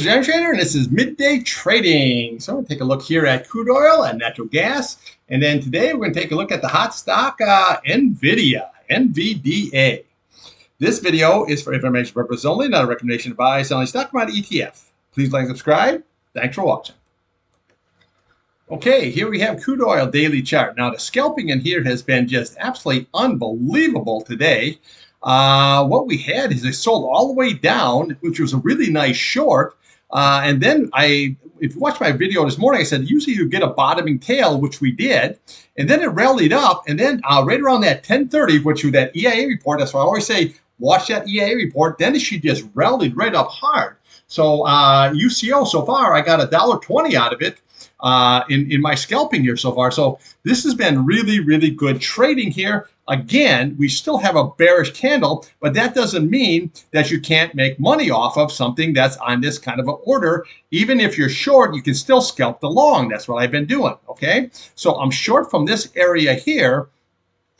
is Irontrader, and this is Midday Trading. So I'm going to take a look here at crude oil and natural gas. And then today we're going to take a look at the hot stock NVDA, NVDA. This video is for information purposes only, not a recommendation to buy, selling stock commodity ETF. Please like and subscribe. Thanks for watching. Okay, here we have crude oil daily chart. Now the scalping in here has been just absolutely unbelievable today. What we had is they sold all the way down, which was a really nice short. And then if you watch my video this morning, I said usually you get a bottoming tail, which we did. And then it rallied up. And then right around that 10:30, which was that EIA report, that's why I always say watch that EIA report. Then she just rallied right up hard. So UCO so far, I got $1.20 out of it. In my scalping here so far. So this has been really, really good trading here. Again, we still have a bearish candle, but that doesn't mean that you can't make money off of something that's on this kind of an order. Even if you're short, you can still scalp the long. That's what I've been doing, okay? So I'm short from this area here,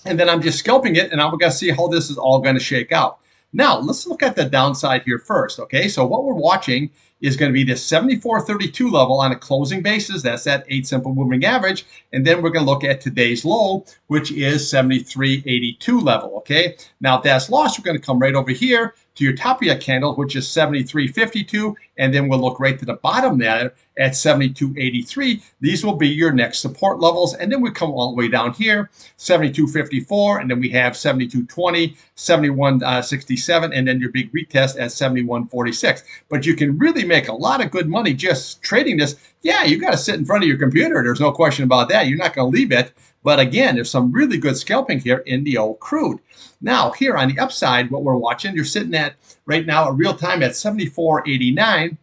and then I'm just scalping it, and I'm going to see how this is all going to shake out. Now, let's look at the downside here first, okay? So what we're watching is going to be this 74.32 level on a closing basis. That's that 8 simple moving average. And then we're going to look at today's low, which is 73.82 level, okay? Now, if that's lost, we're going to come right over here to your top of your candle, which is 73.52. And then we'll look right to the bottom there at 72.83. These will be your next support levels. And then we come all the way down here, 72.54. And then we have 72.20, 71.67, and then your big retest at 71.46. But you can really make a lot of good money just trading this. Yeah, you got to sit in front of your computer. There's no question about that. You're not going to leave it. But again, there's some really good scalping here in the old crude. Now, here on the upside, what we're watching, you're sitting at right now, real time at 74.89.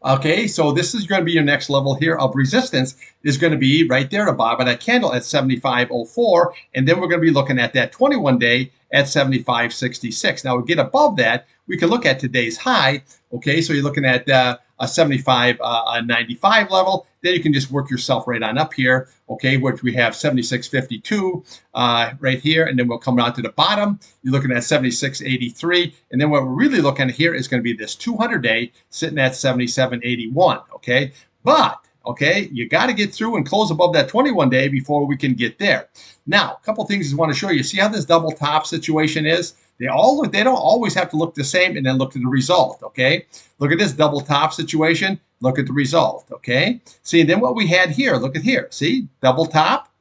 Okay, so this is going to be your next level here of resistance is going to be right there at the bottom of that candle at 75.04. And then we're going to be looking at that 21-day at 75.66. Now, we get above that, we can look at today's high. Okay, so you're looking at a 75.95 level. Then you can just work yourself right on up here. Okay, which we have 76.52 right here. And then we'll come down to the bottom. You're looking at 76.83. And then what we're really looking at here is going to be this 200-day sitting at 77.81. Okay, but okay, you got to get through and close above that 21-day before we can get there. Now, a couple things I want to show you. See how this double top situation is? They don't always have to look the same, and then look at the result, okay? Look at this double top situation. Look at the result, okay? See, then what we had here, look at here. See, double top,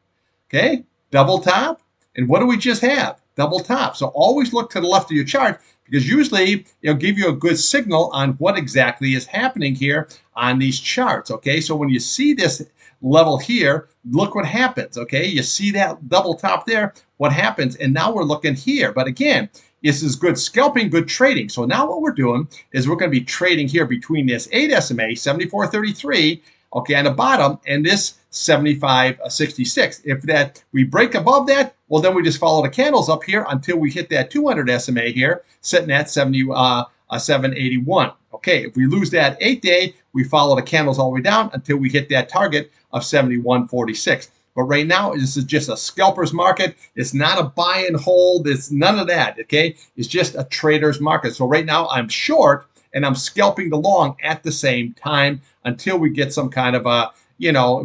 okay? Double top. And what do we just have? Double top. So always look to the left of your chart, because usually it'll give you a good signal on what exactly is happening here on these charts, okay? So when you see this level here, look what happens, okay? You see that double top there, what happens? And now we're looking here. But again, this is good scalping, good trading. So now what we're doing is we're going to be trading here between this 8 SMA, 74.33, okay, on the bottom, and this 75.66. If that we break above that, well, then we just follow the candles up here until we hit that 200 SMA here, sitting at 781. Okay, if we lose that 8-day, we follow the candles all the way down until we hit that target of 71.46. But right now, this is just a scalper's market. It's not a buy and hold. It's none of that, okay? It's just a trader's market. So right now, I'm short, and I'm scalping the long at the same time until we get some kind of a,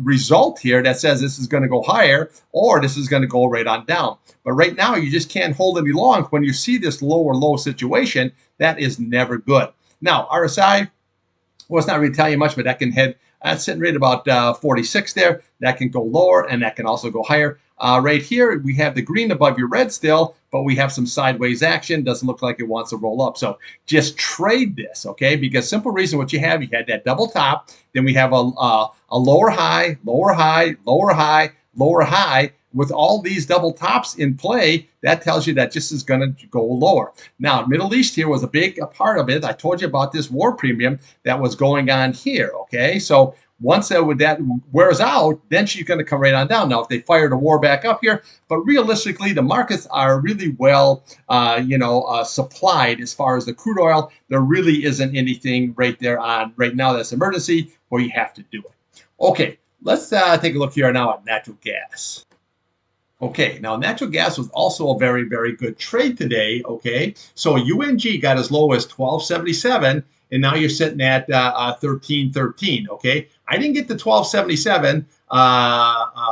result here that says this is going to go higher or this is going to go right on down. But right now, you just can't hold any long. When you see this lower low situation, that is never good. Now, RSI, well, it's not really telling you much, but that can head, that's sitting right about 46 there. That can go lower, and that can also go higher. Right here, we have the green above your red still, but we have some sideways action. Doesn't look like it wants to roll up. So just trade this, okay? Because simple reason what you had that double top. Then we have a lower high, lower high, lower high, lower high. With all these double tops in play, that tells you that just is going to go lower. Now, Middle East here was a big part of it. I told you about this war premium that was going on here, okay? So once that wears out, then she's going to come right on down. Now, if they fire the war back up here, but realistically, the markets are really well, supplied as far as the crude oil. There really isn't anything right there on right now that's emergency where you have to do it. Okay, let's take a look here now at natural gas. Okay, now natural gas was also a very, very good trade today. Okay, so UNG got as low as 12.77, and now you're sitting at 13.13. Okay, I didn't get to 12.77.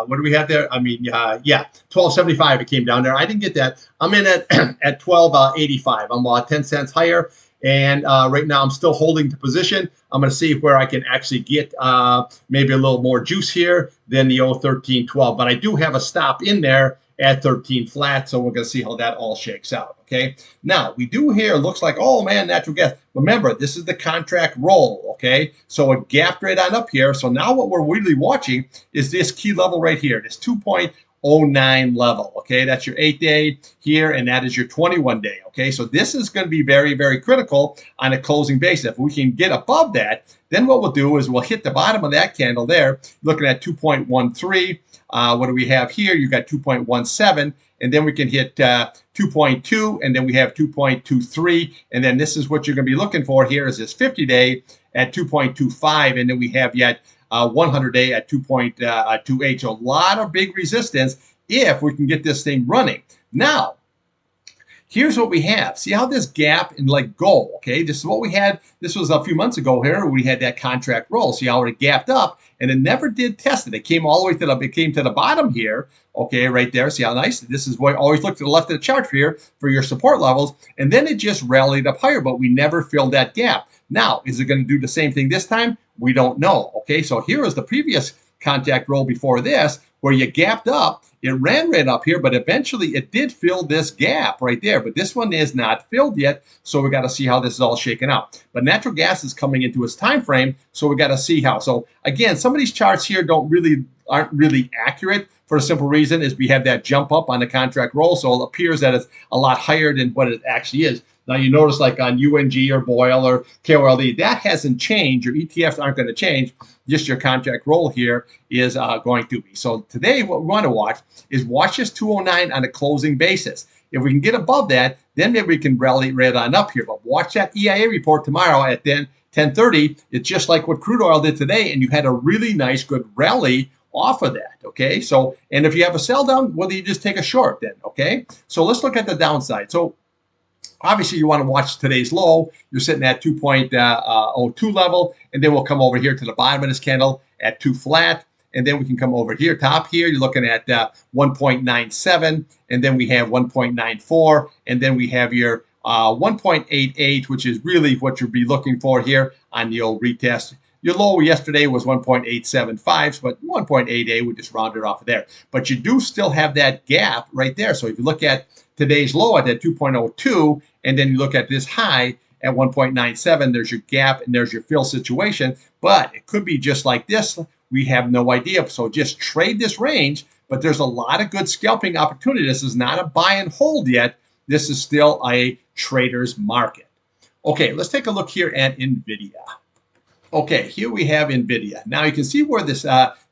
What do we have there? I mean, yeah, 12.75. It came down there. I didn't get that. I'm in at 12.85. I'm 10 cents higher. And right now, I'm still holding the position. I'm going to see where I can actually get maybe a little more juice here than the 13.12. But I do have a stop in there at 13 flat. So we're going to see how that all shakes out. Okay. Now, we do here, looks like, oh, man, natural gas. Remember, this is the contract roll. Okay. So it gapped right on up here. So now what we're really watching is this key level right here, this 2.09 level. Okay, that's your 8-day here, and that is your 21-day. Okay, so this is going to be very, very critical on a closing basis. If we can get above that, then what we'll do is we'll hit the bottom of that candle there, looking at 2.13. What do we have here? You got 2.17, and then we can hit 2.2, and then we have 2.23, and then this is what you're going to be looking for here is this 50-day at 2.25, and then we have yet 100-day at 2.28. So a lot of big resistance if we can get this thing running. Now, here's what we have. See how this gap and like go, okay? This is what we had. This was a few months ago here. We had that contract roll. See how it gapped up and it never did test it. It came all the way to it came to the bottom here, okay, right there. See how nice? This is what always look to the left of the chart here for your support levels. And then it just rallied up higher, but we never filled that gap. Now, is it going to do the same thing this time? We don't know, okay? So here is the previous contact roll before this where you gapped up. It ran right up here, but eventually it did fill this gap right there. But this one is not filled yet, so we got to see how this is all shaken out. But natural gas is coming into its time frame, so we got to see how. So again, some of these charts here aren't really accurate for a simple reason is we have that jump up on the contract roll, so it appears that it's a lot higher than what it actually is. Now you notice like on UNG or Boyle or KOLD, that hasn't changed. Your ETFs aren't going to change. Just your contract roll here is going to be. So today what we want to watch is watch this 209 on a closing basis. If we can get above that, then maybe we can rally right on up here. But watch that EIA report tomorrow at 10:30. It's just like what crude oil did today, and you had a really nice, good rally off of that, okay? So, and if you have a sell down, well, you just take a short then, okay? So let's look at the downside. So obviously, you want to watch today's low. You're sitting at 2.02 level, and then we'll come over here to the bottom of this candle at 2 flat, and then we can come over here, top here. You're looking at 1.97, and then we have 1.94, and then we have your 1.88, which is really what you'll be looking for here on the old retest. Your low yesterday was 1.875, but 1.88 we just rounded off of there. But you do still have that gap right there. So if you look at today's low at that 2.02, and then you look at this high at 1.97, there's your gap and there's your fill situation. But it could be just like this. We have no idea. So just trade this range, but there's a lot of good scalping opportunity. This is not a buy and hold yet. This is still a trader's market. Okay, let's take a look here at NVIDIA. Okay, here we have NVIDIA. Now you can see where this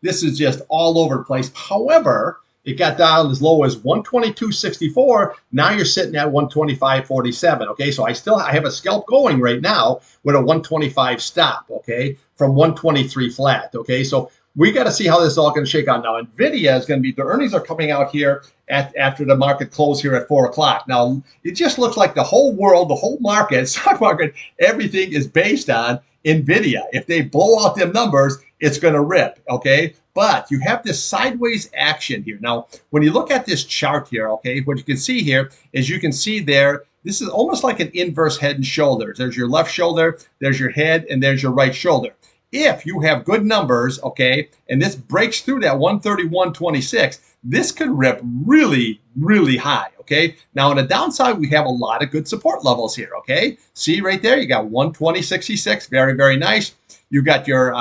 is just all over the place. However, it got down as low as 122.64. Now you're sitting at 125.47. Okay, so I have a scalp going right now with a 125 stop. Okay, from 123 flat. Okay, so we got to see how this is all going to shake out. Now NVIDIA is going to be, the earnings are coming out here after the market close here at 4 o'clock. Now it just looks like the whole world, the whole market, stock market, everything is based on NVIDIA. If they blow out them numbers, it's going to rip, okay? But you have this sideways action here. Now, when you look at this chart here, okay, what you can see here is you can see there, this is almost like an inverse head and shoulders. There's your left shoulder, there's your head, and there's your right shoulder. If you have good numbers, okay, and this breaks through that 131.26, this could rip really, really high, okay? Now, on the downside, we have a lot of good support levels here, okay? See right there, you got 120.66, very, very nice. You got your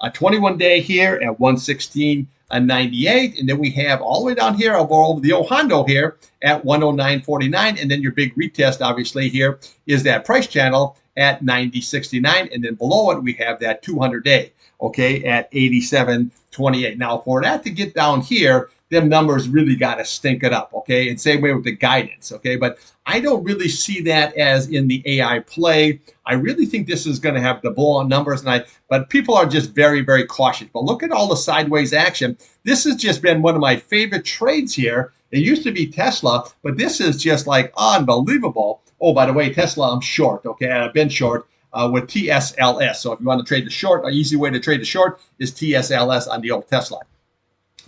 21-day here at 116.98, and then we have all the way down here over the old Hondo here at 109.49, and then your big retest, obviously, here is that price channel at 90.69, and then below it, we have that 200-day, okay, at 87.28. Now, for that to get down here, them numbers really got to stink it up, okay? And same way with the guidance, okay? But I don't really see that as in the AI play. I really think this is going to have the blowout numbers, but people are just very, very cautious. But look at all the sideways action. This has just been one of my favorite trades here It used to be Tesla, but this is just like unbelievable. Oh, by the way, Tesla, I'm short. Okay, I've been short with TSLS. So if you want to trade the short, an easy way to trade the short is TSLS on the old Tesla.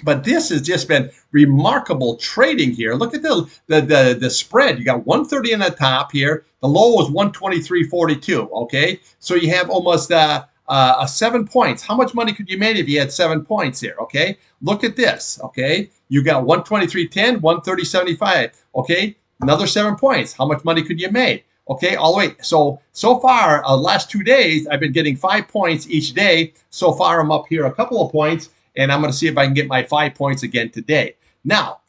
But this has just been remarkable trading here. Look at the spread. You got 130 in the top here. The low was 123.42. Okay, so you have almost 7 points. How much money could you make if you had 7 points here? Okay, look at this. Okay, you got 123.10, 130.75. Okay, another 7 points. How much money could you make? Okay, all the way. So far, last 2 days, I've been getting 5 points each day. So far, I'm up here a couple of points, and I'm going to see if I can get my 5 points again today. Now,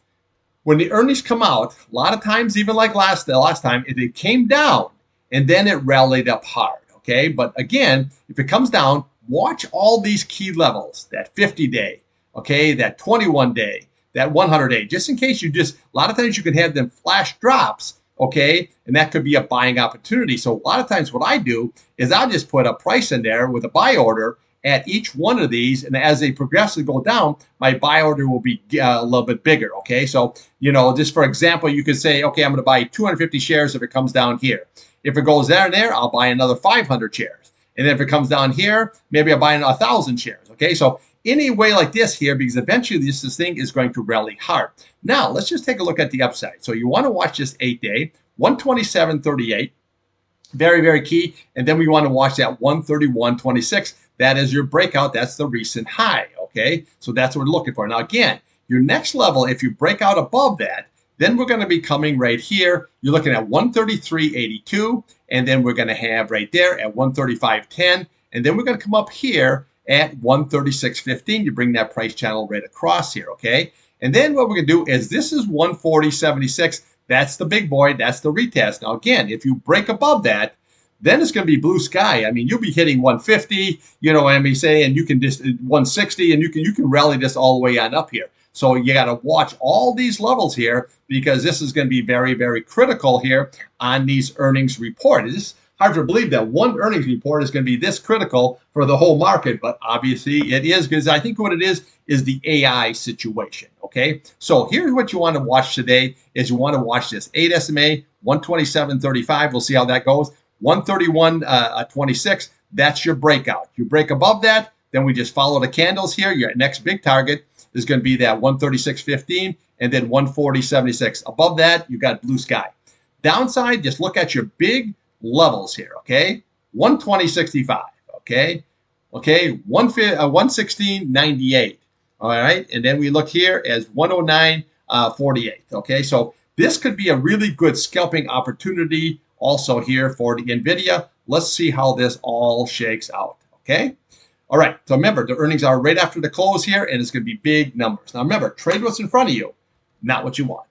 when the earnings come out, a lot of times, even like last time, it came down, and then it rallied up hard. Okay, but again, if it comes down, watch all these key levels, that 50-day, okay, that 21-day, that 100-day, just in case a lot of times you can have them flash drops, okay, and that could be a buying opportunity. So a lot of times what I do is I'll just put a price in there with a buy order at each one of these, and as they progressively go down, my buy order will be a little bit bigger, okay? So, just for example, you could say, okay, I'm going to buy 250 shares if it comes down here. If it goes there and there, I'll buy another 500 shares. And then if it comes down here, maybe I'll buy 1,000 shares, okay? So any way like this here, because eventually this thing is going to rally hard. Now, let's just take a look at the upside. So you want to watch this 8-day, 127.38. Very, very key. And then we want to watch that 131.26. That is your breakout. That's the recent high, okay? So that's what we're looking for. Now, again, your next level, if you break out above that, then we're going to be coming right here. You're looking at 133.82, and then we're going to have right there at 135.10, and then we're going to come up here at 136.15. You bring that price channel right across here, okay? And then what we're going to do is this is 140.76. That's the big boy. That's the retest. Now, again, if you break above that, then it's going to be blue sky. I mean, you'll be hitting 150, you know what I mean, and you can just 160, and you can rally this all the way on up here. So you got to watch all these levels here because this is going to be very, very critical here on these earnings report. It's hard to believe that one earnings report is going to be this critical for the whole market, but obviously it is, because I think what it is the AI situation, okay? So here's what you want to watch today is you want to watch this 8 SMA, 127.35. We'll see how that goes. 131.26. That's your breakout. You break above that, then we just follow the candles here. Your next big target is going to be that 136.15 and then 140.76. Above that, you got blue sky. Downside, just look at your big levels here, okay? 120.65, okay? 116.98, all right? And then we look here as 109.48, okay? So this could be a really good scalping opportunity also here for the NVIDIA. Let's see how this all shakes out, okay? All right, so remember, the earnings are right after the close here, and it's going to be big numbers. Now remember, trade what's in front of you, not what you want.